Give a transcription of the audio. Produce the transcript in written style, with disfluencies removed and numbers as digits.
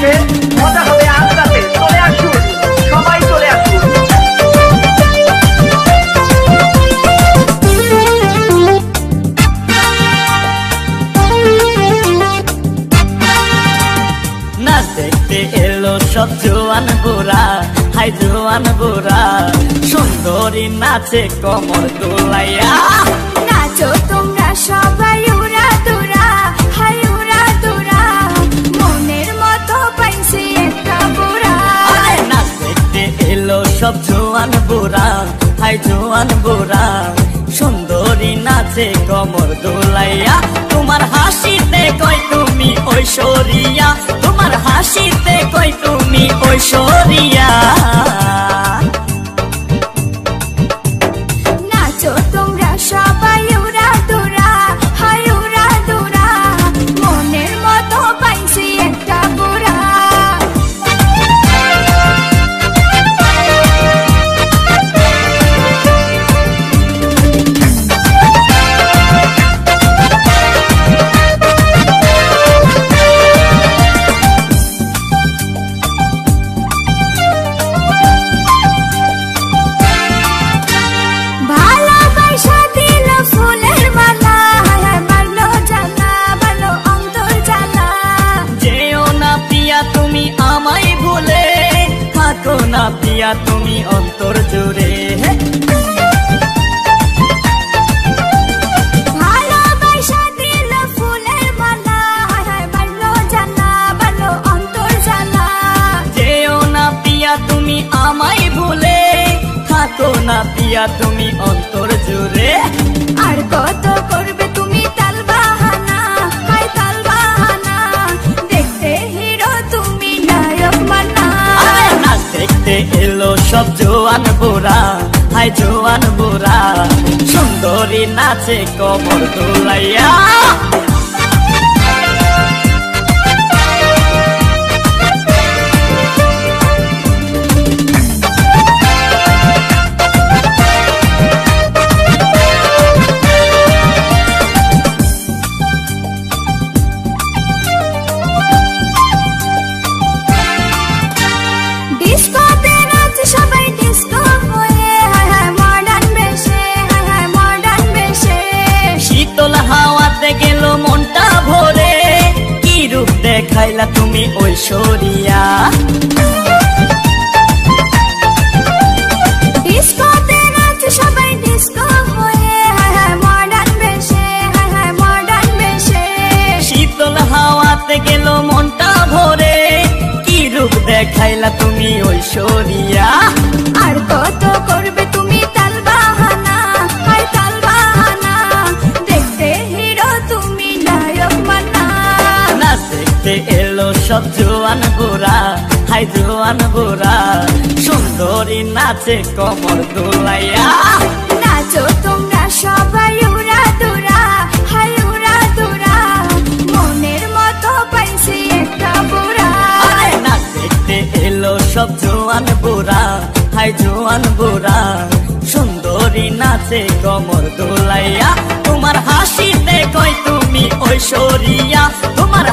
থেকে মজা হবে আজ রাতে। চলে আসুন, সবাই চলে আসুন। নাচ দেখতে এলো সব জোয়ান বুড়া, হাই জোয়ান বুড়া, সুন্দরী নাচে কমর দোলাইয়া। নাচো তোমরা সবাই উড়া দুরা, হাই উড়া দুরা, মনের মতো পাইছি একটা বুড়া। নাচ দেখতে এলো সব জোয়ান বুড়া, হাই জোয়ান বুড়া, সুন্দরী নাচে কমর দোলাইয়া। তোমার হাসিতে কই তুমি ঐশ্বরিয়া, তোমার হাসিতে কই তুমি ঐশ্বরিয়া। নাচো তোমরা সবাই উড়া দুরা, হাই উড়া দুরা, মনের মতো পাইছি একটা বুড়া। না পিয়া তুমি অন্তর জুড়ে, ভালোবাসা দিল ফুলের মালা, বাড়লো জ্বালা, বাড়লো অন্তর জ্বালা। যেও না পিয়া তুমি আমায় ভুলে, থাকো না পিয়া তুমি অন্তর জুড়ে। আর কত করবে তুমি তাল বাহানা, হাই তাল বাহানা, দেখতে হিরো তুমি নায়ক মানা। নাচ দেখতে এলো সব জোয়ান বুড়া, হাই জোয়ান বুড়া, সুন্দরী নাচে কমর দোলাইয়া। দেখাইলা তুমি ঐশ্বরিয়া, ডিস্কোতে নাচ সবাই ডিস্কো হয়ে, মডার্ন বেশে, মডার্ন বেশে। শীতল হাওয়াতে গেল মনটা ভরে, কি রূপ দেখাইলা তুমি ঐশ্বরিয়া। আর কত করবে তুমি তাল বাহানা, হাই তাল বাহানা, দেখতে হিরো তুমি নায়ক মানা। নাচ দেখতে এলো সব জোয়ান বুড়া, হাই জোয়ান বুড়া, সুন্দরী নাচে কমর দোলাইয়া। নাচো তোমরা সবাই উড়া দুরা, হাই উড়া দুরা, মনের মতো পাইছি একটা বুড়া। নাচ দেখতে এলো সব জোয়ান বুড়া, হাই জোয়ান বুড়া, সুন্দরী নাচে কমর দোলাইয়া। তোমার হাসিতে কই তুমি ঐশ্বরিয়া, তোমার